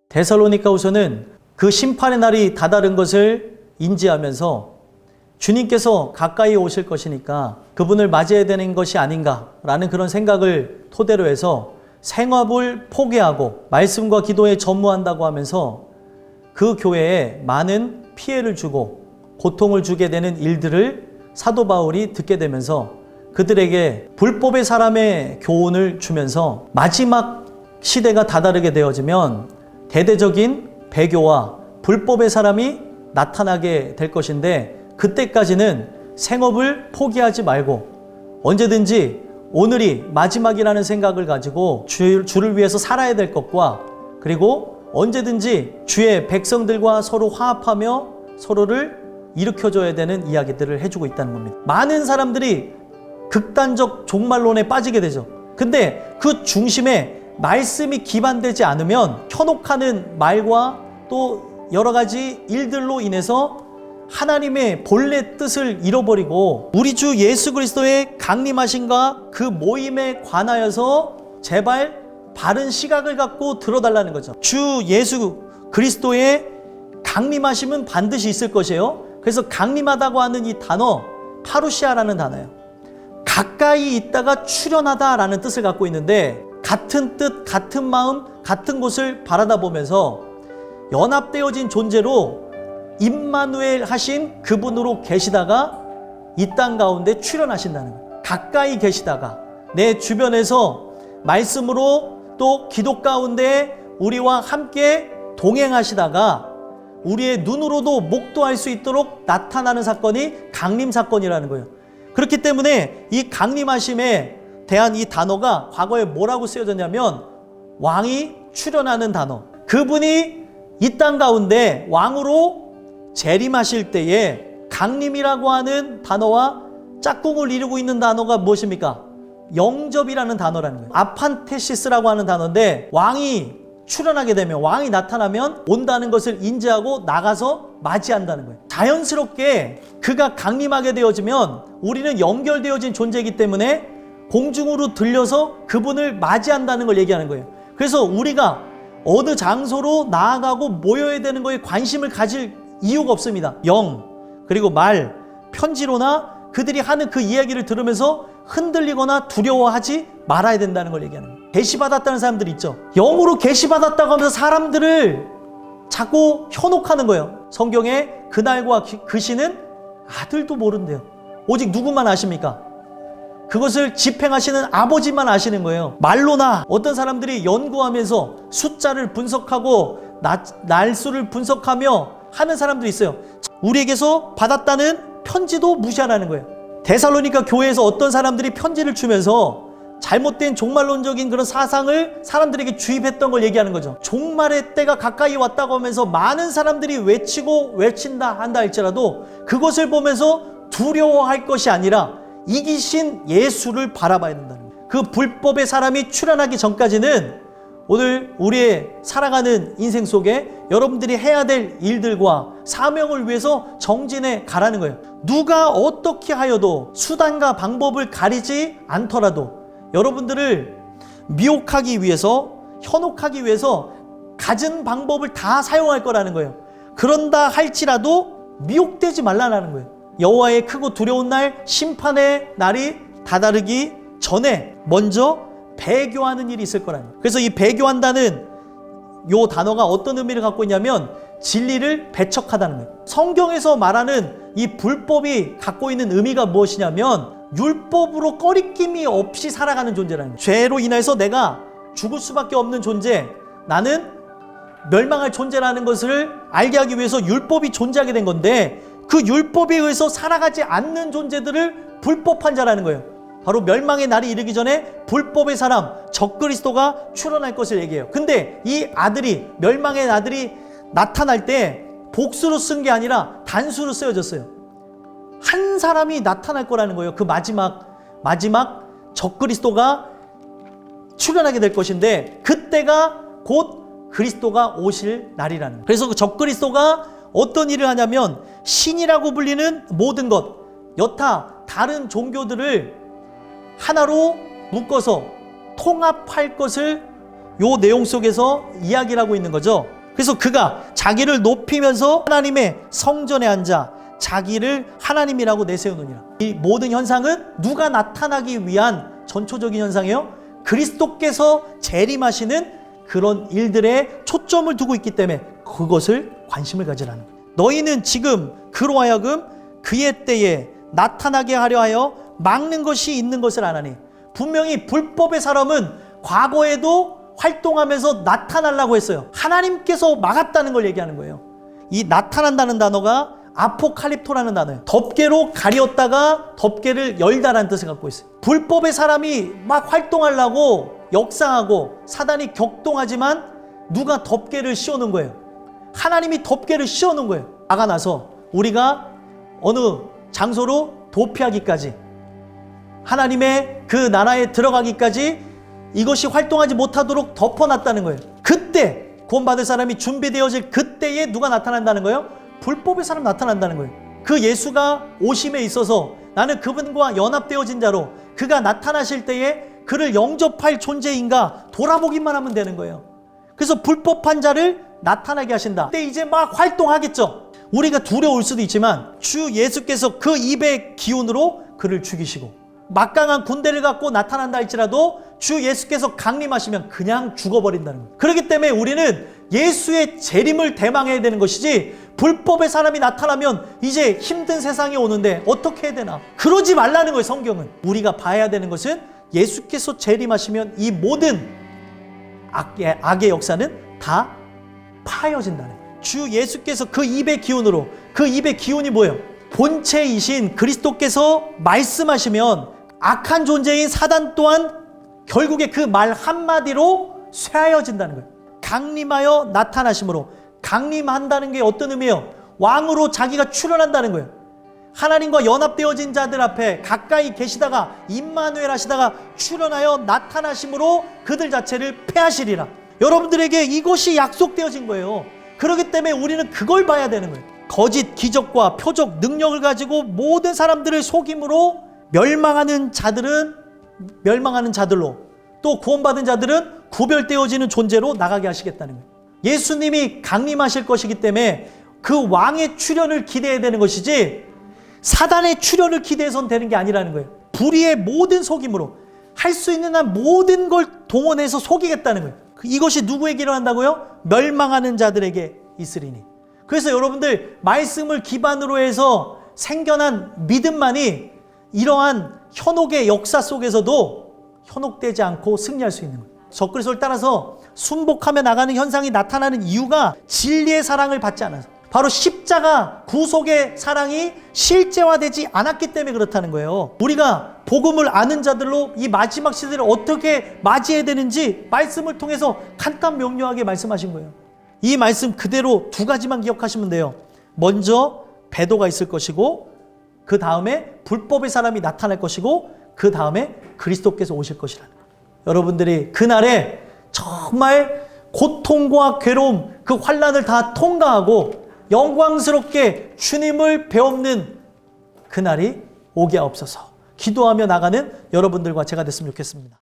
데살로니가후서는 그 심판의 날이 다다른 것을 인지하면서 주님께서 가까이 오실 것이니까 그분을 맞이해야 되는 것이 아닌가라는 그런 생각을 토대로 해서 생업을 포기하고 말씀과 기도에 전무한다고 하면서 그 교회에 많은 피해를 주고 고통을 주게 되는 일들을 사도 바울이 듣게 되면서 그들에게 불법의 사람의 교훈을 주면서 마지막 시대가 다다르게 되어지면 대대적인 배교와 불법의 사람이 나타나게 될 것인데, 그때까지는 생업을 포기하지 말고 언제든지 오늘이 마지막이라는 생각을 가지고 주를 위해서 살아야 될 것과, 그리고 언제든지 주의 백성들과 서로 화합하며 서로를 일으켜줘야 되는 이야기들을 해주고 있다는 겁니다. 많은 사람들이 극단적 종말론에 빠지게 되죠. 근데 그 중심에 말씀이 기반되지 않으면 현혹하는 말과 또 여러 가지 일들로 인해서 하나님의 본래 뜻을 잃어버리고 우리 주 예수 그리스도의 강림하심과 그 모임에 관하여서 제발 바른 시각을 갖고 들어달라는 거죠. 주 예수 그리스도의 강림하심은 반드시 있을 것이에요. 그래서 강림하다고 하는 이 단어 파루시아라는 단어예요. 가까이 있다가 출현하다라는 뜻을 갖고 있는데, 같은 뜻, 같은 마음, 같은 곳을 바라다 보면서 연합되어진 존재로 임마누엘 하신 그분으로 계시다가 이 땅 가운데 출현하신다는 거예요. 가까이 계시다가 내 주변에서 말씀으로 또 기도 가운데 우리와 함께 동행하시다가 우리의 눈으로도 목도할 수 있도록 나타나는 사건이 강림 사건이라는 거예요. 그렇기 때문에 이 강림하심에 대한 이 단어가 과거에 뭐라고 쓰여졌냐면 왕이 출현하는 단어. 그분이 이 땅 가운데 왕으로 재림하실 때에 강림이라고 하는 단어와 짝꿍을 이루고 있는 단어가 무엇입니까? 영접이라는 단어라는 거예요. 아판테시스라고 하는 단어인데, 왕이 출현하게 되면, 왕이 나타나면 온다는 것을 인지하고 나가서 맞이한다는 거예요. 자연스럽게 그가 강림하게 되어지면 우리는 연결되어진 존재이기 때문에 공중으로 들려서 그분을 맞이한다는 걸 얘기하는 거예요. 그래서 우리가 어느 장소로 나아가고 모여야 되는 거에 관심을 가질 이유가 없습니다. 영, 그리고 말, 편지로나 그들이 하는 그 이야기를 들으면서 흔들리거나 두려워하지 말아야 된다는 걸 얘기하는 거예요. 계시받았다는 사람들 있죠. 영으로 계시받았다고 하면서 사람들을 자꾸 현혹하는 거예요. 성경에 그날과 그 시는 아들도 모른대요. 오직 누구만 아십니까? 그것을 집행하시는 아버지만 아시는 거예요. 말로나 어떤 사람들이 연구하면서 숫자를 분석하고 날수를 분석하며 하는 사람들이 있어요. 우리에게서 받았다는 편지도 무시하라는 거예요. 데살로니가 교회에서 어떤 사람들이 편지를 주면서 잘못된 종말론적인 그런 사상을 사람들에게 주입했던 걸 얘기하는 거죠. 종말의 때가 가까이 왔다고 하면서 많은 사람들이 외친다 한다 할지라도 그것을 보면서 두려워할 것이 아니라 이기신 예수를 바라봐야 된다는 거예요. 그 불법의 사람이 출현하기 전까지는 오늘 우리의 살아가는 인생 속에 여러분들이 해야 될 일들과 사명을 위해서 정진해 가라는 거예요. 누가 어떻게 하여도 수단과 방법을 가리지 않더라도 여러분들을 미혹하기 위해서, 현혹하기 위해서 갖은 방법을 다 사용할 거라는 거예요. 그런다 할지라도 미혹되지 말라는 거예요. 여호와의 크고 두려운 날, 심판의 날이 다다르기 전에 먼저 배교하는 일이 있을 거라는 거예요. 그래서 이 배교한다는 요 단어가 어떤 의미를 갖고 있냐면 진리를 배척하다는 거예요. 성경에서 말하는 이 불법이 갖고 있는 의미가 무엇이냐면 율법으로 꺼리낌이 없이 살아가는 존재라는 거예요. 죄로 인해서 내가 죽을 수밖에 없는 존재, 나는 멸망할 존재라는 것을 알게 하기 위해서 율법이 존재하게 된 건데, 그 율법에 의해서 살아가지 않는 존재들을 불법한 자라는 거예요. 바로 멸망의 날이 이르기 전에 불법의 사람 적그리스도가 출현할 것을 얘기해요. 근데 이 아들이, 멸망의 아들이 나타날 때 복수로 쓴 게 아니라 단수로 쓰여졌어요. 한 사람이 나타날 거라는 거예요. 그 마지막 적그리스도가 출현하게 될 것인데, 그때가 곧 그리스도가 오실 날이라는 거예요. 그래서 그 적그리스도가 어떤 일을 하냐면 신이라고 불리는 모든 것, 여타 다른 종교들을 하나로 묶어서 통합할 것을 요 내용 속에서 이야기를 하고 있는 거죠. 그래서 그가 자기를 높이면서 하나님의 성전에 앉아 자기를 하나님이라고 내세우느니라. 이 모든 현상은 누가 나타나기 위한 전초적인 현상이에요. 그리스도께서 재림하시는 그런 일들에 초점을 두고 있기 때문에 그것을 관심을 가지라는 거예요. 너희는 지금 그로 하여금 그의 때에 나타나게 하려 하여 막는 것이 있는 것을 아나니. 분명히 불법의 사람은 과거에도 활동하면서 나타나려고 했어요. 하나님께서 막았다는 걸 얘기하는 거예요. 이 나타난다는 단어가 아포칼립토라는 단어예요. 덮개로 가렸다가 덮개를 열다라는 뜻을 갖고 있어요. 불법의 사람이 막 활동하려고 역사하고 사단이 격동하지만 누가 덮개를 씌워놓은 거예요. 하나님이 덮개를 씌워놓은 거예요. 나가 나서 우리가 어느 장소로 도피하기까지, 하나님의 그 나라에 들어가기까지 이것이 활동하지 못하도록 덮어놨다는 거예요. 그때 구원받을 사람이 준비되어질 그때에 누가 나타난다는 거예요? 불법의 사람 나타난다는 거예요. 그 예수가 오심에 있어서 나는 그분과 연합되어진 자로 그가 나타나실 때에 그를 영접할 존재인가 돌아보기만 하면 되는 거예요. 그래서 불법한 자를 나타나게 하신다. 그때 이제 막 활동하겠죠. 우리가 두려울 수도 있지만 주 예수께서 그 입의 기운으로 그를 죽이시고 막강한 군대를 갖고 나타난다 할지라도 주 예수께서 강림하시면 그냥 죽어버린다는 거예요. 그렇기 때문에 우리는 예수의 재림을 대망해야 되는 것이지, 불법의 사람이 나타나면 이제 힘든 세상이 오는데 어떻게 해야 되나, 그러지 말라는 거예요. 성경은 우리가 봐야 되는 것은 예수께서 재림하시면 이 모든 악의 역사는 다 파여진다는 거예요. 주 예수께서 그 입의 기운으로, 그 입의 기운이 뭐예요? 본체이신 그리스도께서 말씀하시면 악한 존재인 사단 또한 결국에 그 말 한마디로 쇠하여진다는 거예요. 강림하여 나타나심으로, 강림한다는 게 어떤 의미예요? 왕으로 자기가 출현한다는 거예요. 하나님과 연합되어진 자들 앞에 가까이 계시다가 임마누엘 하시다가 출현하여 나타나심으로 그들 자체를 패하시리라. 여러분들에게 이것이 약속되어진 거예요. 그렇기 때문에 우리는 그걸 봐야 되는 거예요. 거짓 기적과 표적 능력을 가지고 모든 사람들을 속임으로 멸망하는 자들은 멸망하는 자들로, 또 구원받은 자들은 구별되어지는 존재로 나가게 하시겠다는 거예요. 예수님이 강림하실 것이기 때문에 그 왕의 출현을 기대해야 되는 것이지 사단의 출현을 기대해서는 되는 게 아니라는 거예요. 불의의 모든 속임으로 할 수 있는 한 모든 걸 동원해서 속이겠다는 거예요. 이것이 누구에게 일어난다고요? 멸망하는 자들에게 있으리니. 그래서 여러분들 말씀을 기반으로 해서 생겨난 믿음만이 이러한 현혹의 역사 속에서도 현혹되지 않고 승리할 수 있는 거예요. 적그리스도를 따라서 순복하며 나가는 현상이 나타나는 이유가 진리의 사랑을 받지 않아서, 바로 십자가 구속의 사랑이 실제화되지 않았기 때문에 그렇다는 거예요. 우리가 복음을 아는 자들로 이 마지막 시대를 어떻게 맞이해야 되는지 말씀을 통해서 간단 명료하게 말씀하신 거예요. 이 말씀 그대로 두 가지만 기억하시면 돼요. 먼저 배도가 있을 것이고, 그 다음에 불법의 사람이 나타날 것이고, 그 다음에 그리스도께서 오실 것이라는 거예요. 여러분들이 그날에 정말 고통과 괴로움, 그 환난을 다 통과하고 영광스럽게 주님을 배웁는 그날이 오게 하옵소서. 기도하며 나가는 여러분들과 제가 됐으면 좋겠습니다.